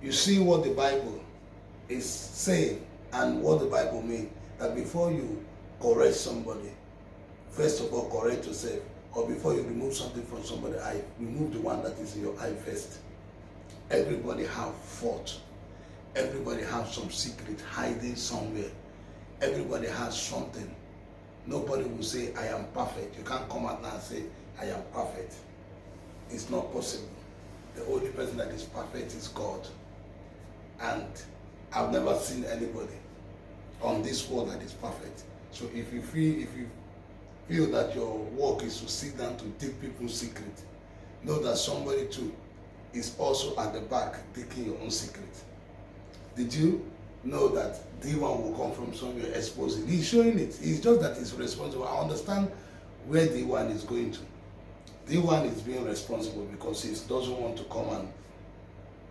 you see what the Bible is saying and what the Bible means. That before you correct somebody, first of all correct yourself, or before you remove something from somebody's eye, remove the one that is in your eye first. Everybody have fault. Everybody has some secret hiding somewhere. Everybody has something. Nobody will say, I am perfect. You can't come out now and say, I am perfect. It's not possible. The only person that is perfect is God. And I've never seen anybody on this world that is perfect. So if you feel that your work is to sit down to dig people's secret, know that somebody too is also at the back digging your own secret. Did you know that D1 will come from somewhere exposing? He's showing it. It's just that he's responsible. I understand where D1 is going to. D1 is being responsible because he doesn't want to come and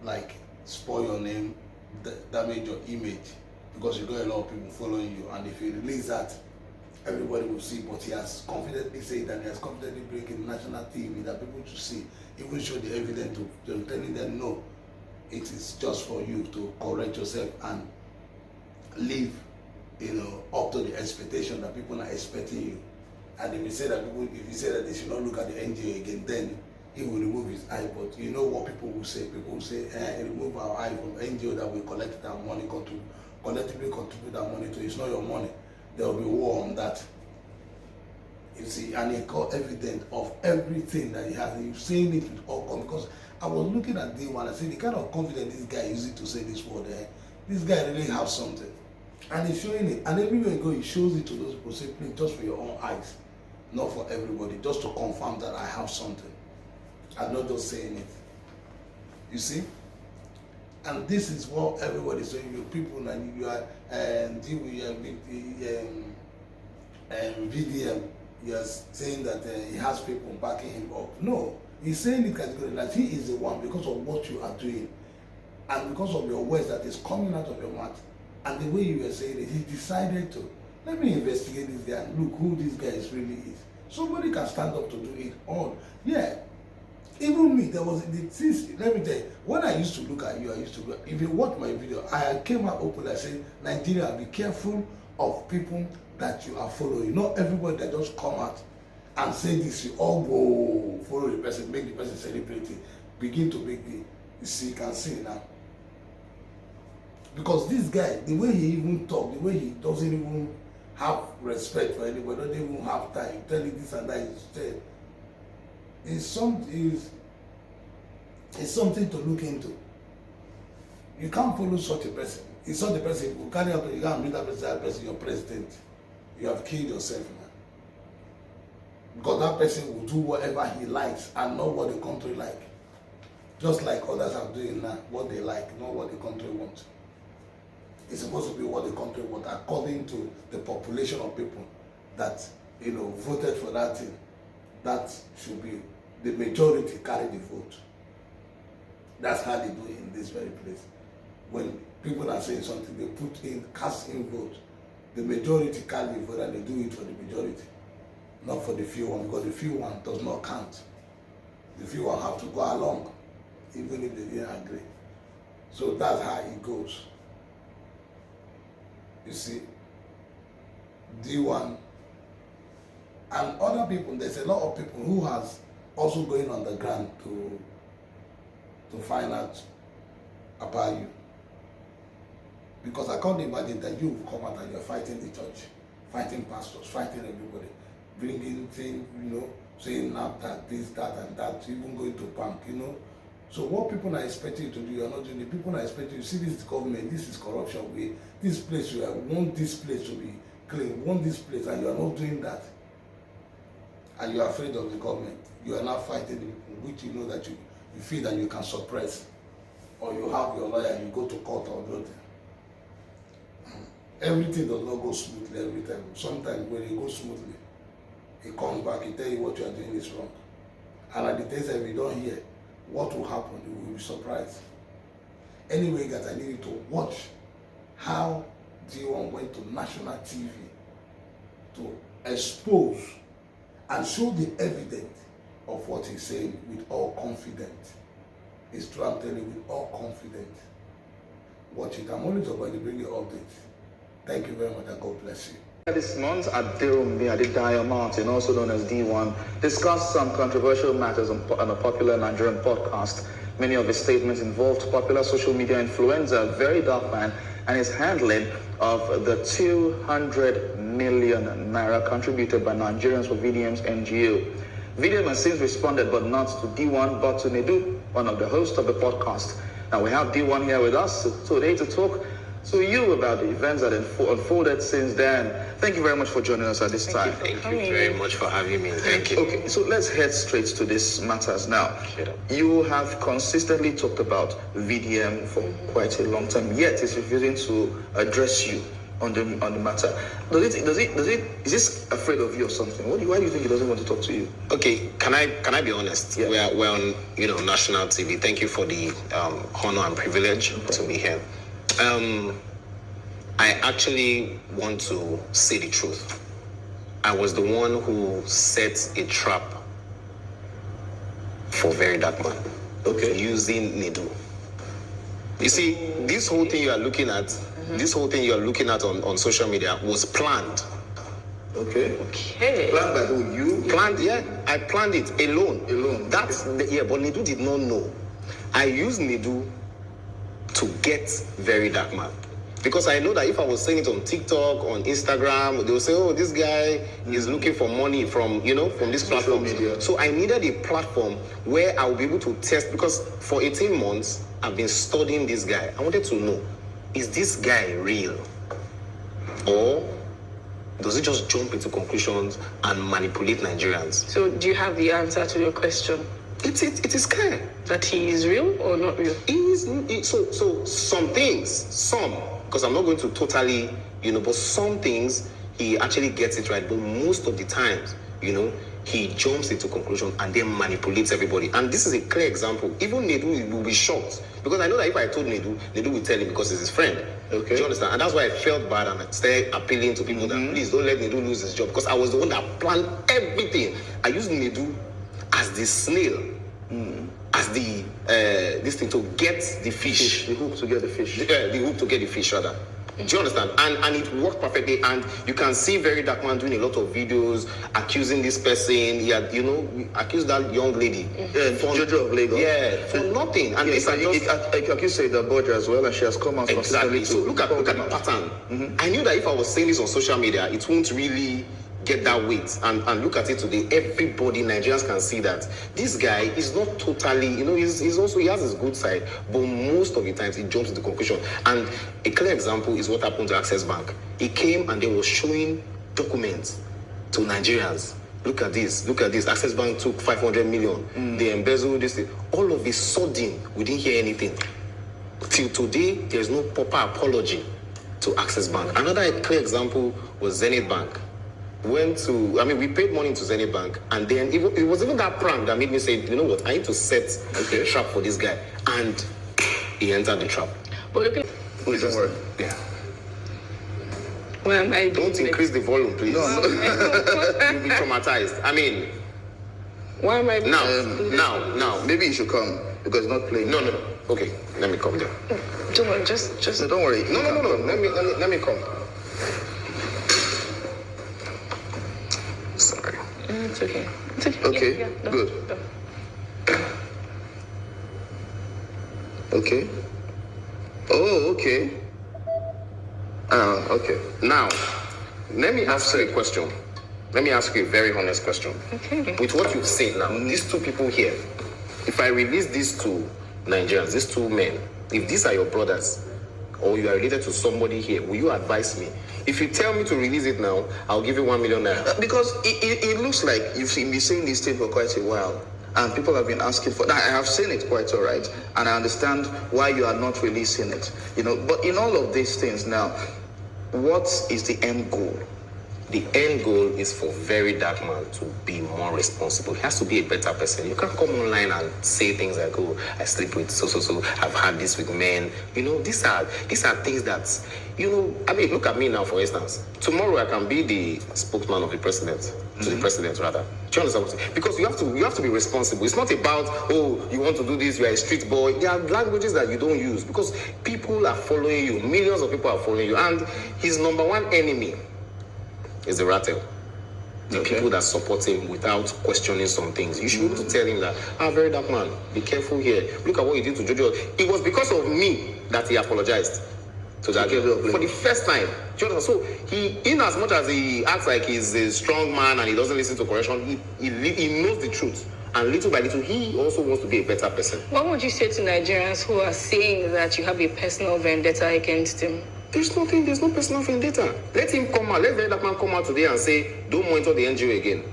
like spoil your name, damage your image, because you got a lot of people following you, and if you release that, everybody will see. But he has confidently said that he has confidently breaking national TV that people should see, even show the evidence to them, telling them no, it is just for you to correct yourself and live, up to the expectation that people are expecting you. And if you say that they should not look at the NGO again, then he will remove his eye. But you know what people will say? People will say, remove our eye from NGO that we collected our money to, collectively contribute our money to. It's not your money. There will be war on that. You see, and he got evidence of everything that he has. And he's saying it with all confidence. Because I was looking at D1, I said, the kind of confidence this guy using to say this word, this guy really has something. And he's showing it. And everywhere you go, he shows it to those people, simply just for your own eyes, not for everybody, just to confirm that I have something. I'm not just saying it. You see? And this is what everybody is saying. You people, and you are VDM, you are saying that he has people backing him up. No, he's saying it categorically that he is the one because of what you are doing, and because of your words that is coming out of your mouth, and the way you were saying it, he decided to, let me investigate this guy and look who this guy really is. Somebody can stand up to do it all. Yeah. Even me, there was let me tell you, when I used to look at you, if you watch my video, I came out open and said, Nigeria, be careful of people that you are following. Not everybody that just come out and say this, you all go follow the person, make the person celebrate it, begin to make the, you see, you can see now. Because this guy, the way he even talk, the way he doesn't even have respect for anybody, doesn't even have time, telling this and that instead. It's something to look into. You can't follow such a person. It's such a person who carry out, you can't meet that person, your president. You have killed yourself, man. Because that person will do whatever he likes and not what the country like. Just like others are doing now, what they like, not what the country wants. It's supposed to be what the country wants according to the population of people that, voted for that thing. That should be the majority carry the vote. That's how they do it in this very place. When people are saying something, they cast in vote. The majority carry the vote and they do it for the majority, not for the few one, because the few one does not count. The few one have to go along, even if they didn't agree. So that's how it goes. You see, D1 and other people, there's a lot of people who has also going on the ground to find out about you. Because I can't imagine that you will come out and you're fighting the church, fighting pastors, fighting everybody, bringing things, saying now that this, that, and that, even going to bank, So what people are expecting you to do, you're not doing it. People are expecting you, see this government, this is corruption, this place, you want this place to be clean, want this place, and you're not doing that. And you're afraid of the government. You are not fighting the people, which you know that you feel that you can suppress. Or you have your lawyer and you go to court or something. Everything does not go smoothly every time. Sometimes when it goes smoothly, he comes back, he tells you what you are doing is wrong. And at the days if you don't hear what will happen, you will be surprised. Anyway, guys, I need you to watch how D1 went to national TV to expose and show the evidence of what he's saying with all confidence. It's true, I'm telling you, with all confidence. watch it. I'm always about to bring you updates. Thank you very much, and God bless you. This month, Adirumbi Adidaya Martin, also known as D1, discussed some controversial matters on a popular Nigerian podcast. Many of his statements involved popular social media influencer, Very Dark Man, and his handling of the 200 million naira contributed by Nigerians for VDM's NGO. VDM has since responded, but not to D1, but to NEDU, one of the hosts of the podcast. Now we have D1 here with us today to talk to you about the events that unfolded since then. Thank you very much for joining us at this time. Thank you very much for having me. Thank you. Okay, so let's head straight to these matters now. You have consistently talked about VDM for quite a long time, yet it's refusing to address you on the matter. Is this afraid of you or something? Why do you think it doesn't want to talk to you? Okay, can I be honest? Yeah. We're on national TV. Thank you for the honor and privilege to be here. I actually want to say the truth. I was the one who set a trap for Very Dark Man. Okay. Using NEDU. You see, this whole thing you are looking at, on social media was planned. Okay. Planned by who? You? Planned, yeah. I planned it alone. But NEDU did not know. I used NEDU to get Very Dark Man. Because I know that if I was saying it on TikTok, on Instagram, they will say, oh, this guy is looking for money from this platform. So I needed a platform where I would be able to test, because for 18 months, I've been studying this guy. I wanted to know, is this guy real? Or does he just jump into conclusions and manipulate Nigerians? So do you have the answer to your question? It is clear. That he is real or not real? So some things, because I'm not going to totally, but some things he actually gets it right. But most of the times, he jumps into conclusion and then manipulates everybody. And this is a clear example. Even NEDU will be shocked, because I know that if I told NEDU will tell him because he's his friend. Okay. Do you understand? And that's why I felt bad, and I started appealing to people that please don't let NEDU lose his job, because I was the one that planned everything. I used NEDU as the snail, as the this thing to get the fish. The hook to get the fish. The hook to get the fish, rather. Do you understand? And it worked perfectly. And you can see Very Dark Man doing a lot of videos accusing this person. He had, accused that young lady. For Jojo of Lagos. Yeah, for nothing. And yes, I accused Seda Borja as well, and she has come out exactly. So look at the pattern. I knew that if I was saying this on social media, it won't really get that weight. And look at it today. Everybody, Nigerians, can see that this guy is not totally, he's also, he has his good side, but most of the times he jumps to the conclusion. And a clear example is what happened to Access Bank. He came and they were showing documents to Nigerians. Look at this. Access Bank took 500 million. They embezzled this thing. All of a sudden, we didn't hear anything. Till today, there's no proper apology to Access Bank. Another clear example was Zenith Bank. We paid money to Zenith Bank, and then it was even that prank that made me say, you know what, I need to set a trap for this guy. And he entered the trap. But look, please don't worry. Yeah. Well, don't increase the volume, please. No. You'll be traumatized. Why am I now. Maybe you should come, because it's not playing. No. Okay, let me come there. Don't worry, just No, don't worry. No. Let me come. Sorry. It's okay. Okay, Yeah, good. Okay. Oh, okay. Okay. Now, let me ask you a question. Let me ask you a very honest question. Okay. With what you've said now, these two people here, if I release these two Nigerians, these two men, if these are your brothers, or you are related to somebody here, will you advise me? If you tell me to release it now, I'll give you 1 million naira. Because it looks like you've been saying this thing for quite a while, and people have been asking for that. I have seen it quite all right, and I understand why you are not releasing it. But in all of these things now, what is the end goal? the end goal is for Very Dark Man to be more responsible. He has to be a better person. You can't come online and say things like, oh, I sleep with so, I've had this with men. You know, these are things that, you know, I mean, look at me now, for instance. Tomorrow I can be the spokesman of the president, to the president rather. Do you understand what I'm saying? Because you have to be responsible. It's not about, oh, you want to do this, you are a street boy. There are languages that you don't use because people are following you. Millions of people are following you. And his number one enemy is the rattle. The people that support him without questioning some things. You should be able to tell him that, Very Dark Man, be careful here. Look at what you did to Jojo. It was because of me that he apologized to that girl for the first time. Do you understand? So he, in as much as he acts like he's a strong man and he doesn't listen to correction, he knows the truth. And little by little, he also wants to be a better person. What would you say to Nigerians who are saying that you have a personal vendetta against him? There's no personal vendetta. Let him come out. Let Very Dark Man come out today and say, don't monitor the NGO again.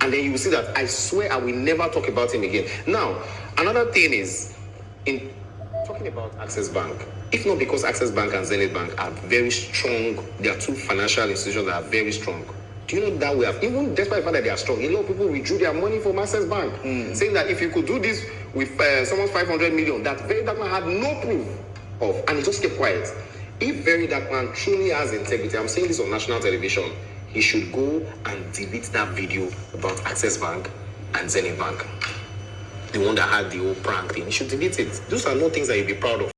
And then you will see that I swear I will never talk about him again. Now, another thing is, in talking about Access Bank, if not because Access Bank and Zenith Bank are very strong, they are two financial institutions that are very strong. Do you know that we have, even despite the fact that they are strong, a lot of people withdrew their money from Access Bank, saying that if you could do this with someone's 500 million, that Very Dark Man had no proof of, and he just kept quiet. If Very Dark Man truly has integrity, I'm saying this on national television, he should go and delete that video about Access Bank and Zenith Bank. The one that had the whole prank thing. He should delete it. Those are not things that you'd be proud of.